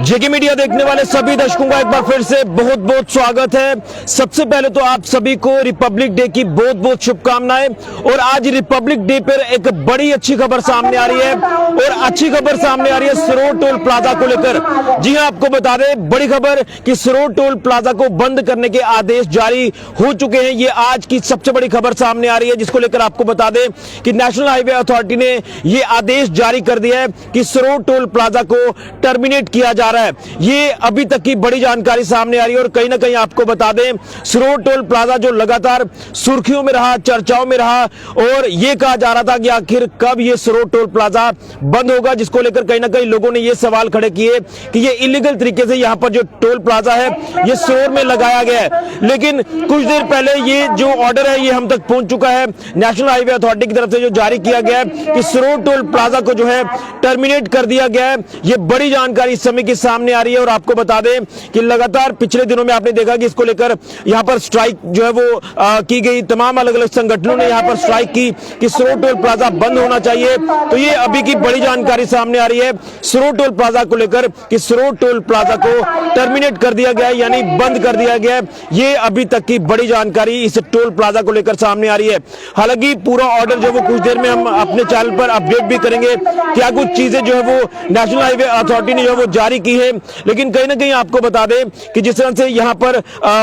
जेके media देखने वाले सभी दर्शकों का एक बार फिर से बहुत बहुत स्वागत है। सबसे पहले तो आप सभी को रिपब्लिक डे की बहुत बहुत शुभकामनाएं। और आज रिपब्लिक डे पर एक बड़ी अच्छी खबर सामने आ रही है और अच्छी खबर सामने आ रही है सरोड टोल प्लाजा को लेकर। जी हां, आपको बता दें बड़ी खबर कि सरोड टोल प्लाजा को बंद करने के आदेश जारी हो चुके हैं। ये आज की सबसे बड़ी खबर सामने आ रही है, जिसको लेकर आपको बता दें कि नेशनल हाईवे अथॉरिटी ने यह आदेश जारी कर दिया है कि सरोड टोल प्लाजा को टर्मिनेट किया जा रहा है। ये अभी तक की बड़ी जानकारी सामने आ रही है और कहीं ना कहीं आपको बता दें सरोड टोल प्लाजा जो लगातार सुर्खियों में रहा, चर्चाओं में रहा और ये कहा जा रहा था कि आखिर कब ये सरोड टोल प्लाजा बंद होगा, जिसको लेकर कहीं ना कहीं लोगों ने ये सवाल खड़े किए कि ये इलीगल तरीके से यहां पर जो टोल प्लाजा है ये सरोड में लगाया गया है। लेकिन कुछ देर पहले ये जो ऑर्डर है ये हम तक पहुंच चुका है नेशनल हाईवे अथॉरिटी की तरफ से, जो जारी किया गया है कि सरोड टोल प्लाजा को जो है टर्मिनेट कर दिया गया है। ये बड़ी जानकारी इस समय की सामने आ रही है और आपको बता दें कि लगातार पिछले दिनों में आपने देखा कि इसको लेकर यहां पर स्ट्राइक जो है वो की गई। तमाम अलग अलग संगठनों ने यहां पर स्ट्राइक की कि सरोड टोल प्लाजा बंद होना चाहिए। तो ये अभी की बड़ी जानकारी सामने आ रही है सरोड टोल प्लाजा को लेकर कि सरोड टोल प्लाजा को टर्मिनेट कर दिया गया है, यानी बंद कर दिया गया है। ये अभी तक की बड़ी जानकारी इस टोल प्लाजा को लेकर सामने आ रही है। हालांकि पूरा ऑर्डर जो वो कुछ देर में हम अपने चैनल पर अपडेट भी करेंगे, क्या कुछ चीजें जो है वो नेशनल हाईवे अथॉरिटी ने जो वो जारी की है। लेकिन कहीं ना कहीं आपको बता दें कि जिस तरह से यहां पर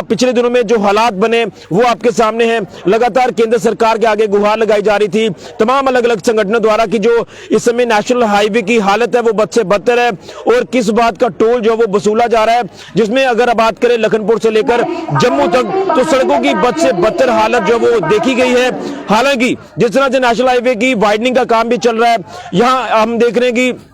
पिछले दिनों में जो हालात बने वो आपके सामने हैं। लगातार केंद्र सरकार के आगे गुहार लगाई जा रही थी तमाम अलग अलग संगठनों द्वारा कि जो इस समय नेशनल हाईवे की हालत है वो बद से बदतर है और किस बात का टोल जो वो वसूला जा रहा है, जिसमें अगर बात करें लखनपुर से लेकर जम्मू तक तो सड़कों की बद से बदतर हालत जो वो देखी गई है। हालांकि जिस तरह से नेशनल हाईवे की वाइडनिंग का काम भी चल रहा है, यहां हम देख रहे हैं कि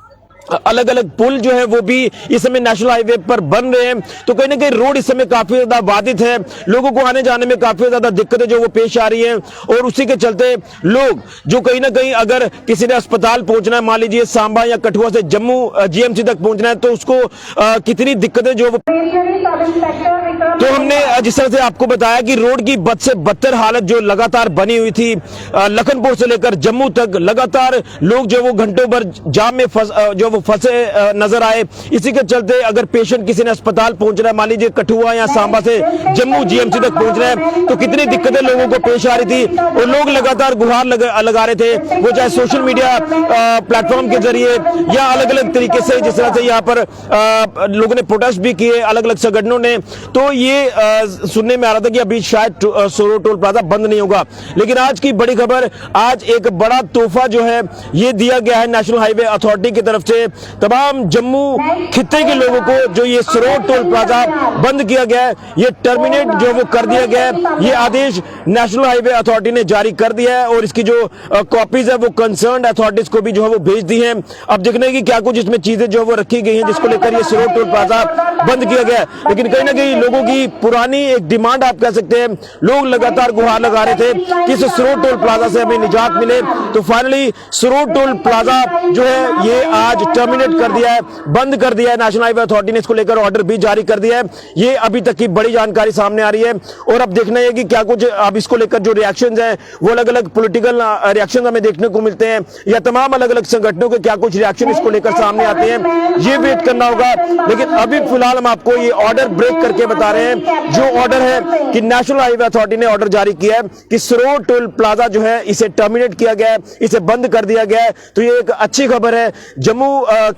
अलग अलग पुल जो है वो भी इस समय नेशनल हाईवे पर बन रहे हैं। तो कहीं ना कहीं रोड इस समय काफी ज्यादा बाधित है, लोगों को आने जाने में काफी ज्यादा दिक्कतें जो वो पेश आ रही हैं और उसी के चलते लोग जो कहीं ना कहीं अगर किसी ने अस्पताल पहुंचना है, मान लीजिए सांबा या कठुआ से जम्मू जीएमसी तक पहुंचना है, तो उसको कितनी दिक्कतें जो वो तो हमने जिस तरह से आपको बताया कि रोड की बद से बदतर हालत जो लगातार बनी हुई थी लखनपुर से लेकर जम्मू तक, लगातार लोग जो वो घंटों भर जाम में फंसे नजर आए। इसी के चलते अगर पेशेंट किसी ने अस्पताल पहुंचना है, मान लीजिए कठुआ या सांबा से जम्मू जीएमसी तक पहुंचना है, तो कितनी दिक्कतें लोगों को पेश आ रही थी और लोग लगातार गुहार लगा रहे थे, वो चाहे सोशल मीडिया प्लेटफॉर्म के जरिए या अलग अलग तरीके से। जिस तरह से यहाँ पर लोगों ने प्रोटेस्ट भी किए अलग अलग संगठनों ने। तो ये सुनने में आ रहा था कि अभी शायद सरोड टोल प्लाजा बंद नहीं होगा, लेकिन आज की बड़ी खबर, आज एक बड़ा तोहफा जो है ये दिया गया है नेशनल हाईवे अथॉरिटी की तरफ से तमाम जम्मू खित्ते के लोगों को। जो ये सरोड टोल प्लाजा बंद किया गया है, ये टर्मिनेट जो वो कर दिया गया है, ये आदेश नेशनल हाईवे अथॉरिटी ने जारी कर दिया है और इसकी जो कॉपीज है वो कंसर्न्ड अथॉरिटीज को भी जो है वो भेज दी है। अब देखने की क्या कुछ इसमें चीजें जो वो रखी गई हैं जिसको लेकर ये सरोड टोल प्लाजा बंद किया गया है। लेकिन कहीं ना कहीं लोगों की पुरानी एक डिमांड आप कह सकते हैं, लोग लगातार गुहार लगा रहे थे कि इस सरोड टोल प्लाजा से हमें निजात मिले। तो फाइनली सरोड टोल प्लाजा जो है ये आज टर्मिनेट कर दिया है, बंद कर दिया है नेशनल हाईवे अथॉरिटी ने। इसको लेकर ऑर्डर भी जारी कर दिया है। ये अभी तक की बड़ी जानकारी सामने आ रही है और अब देखना है कि क्या कुछ अब इसको लेकर जो रिएक्शंस हैं वो अलग अलग पॉलिटिकल रिएक्शन हमें देखने को मिलते हैं या तमाम अलग अलग संगठनों के क्या कुछ रिएक्शन इसको लेकर सामने आते हैं, ये वेट करना होगा। लेकिन अभी फिलहाल हम आपको ये ऑर्डर ब्रेक करके बता रहे हैं। जो ऑर्डर है कि नेशनल हाईवे अथॉरिटी ने ऑर्डर जारी किया है कि सरोड टोल प्लाजा जो है इसे टर्मिनेट किया गया है, इसे बंद कर दिया गया है। तो ये एक अच्छी खबर है जम्मू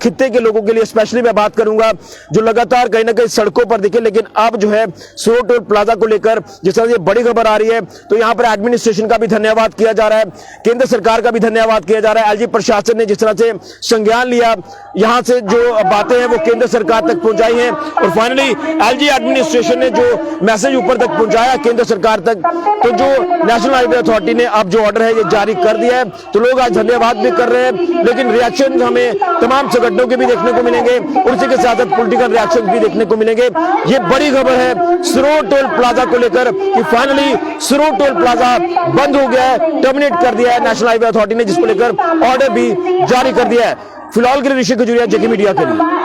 खित्ते के लोगों के लिए। स्पेशली मैं बात करूंगा जो लगातार कहीं ना कहीं सड़कों पर दिखे, लेकिन अब जो है सरोड टोल प्लाजा को लेकर जिस तरह से बड़ी खबर आ रही है, तो यहां पर एडमिनिस्ट्रेशन का भी धन्यवाद किया जा रहा है, केंद्र सरकार का भी धन्यवाद किया जा रहा है। एलजी प्रशासन ने जिस तरह से संज्ञान लिया, यहां से जो बातें हैं वो केंद्र सरकार तक पहुंचाई हैं और फाइनली एलजी एडमिनिस्ट्रेशन ने जो मैसेज ऊपर तक पहुंचाया केंद्र सरकार तक, तो जो नेशनल हाईवे अथॉरिटी ने अब जो ऑर्डर है ये जारी कर दिया है। तो लोग आज धन्यवाद भी कर रहे हैं, लेकिन रिएक्शन हमें तमाम संगठनों के भी देखने को मिलेंगे और उसी के साथ साथ पॉलिटिकल रिएक्शन भी देखने को मिलेंगे। ये बड़ी खबर है सरोड टोल प्लाजा को लेकर कि फाइनली सरोड टोल प्लाजा बंद हो गया है, टर्मिनेट कर दिया है नेशनल हाईवे अथॉरिटी ने, जिसको लेकर ऑर्डर भी जारी कर दिया है। फिलहाल के लिए ऋषि खजूरिया, जेके मीडिया के लिए।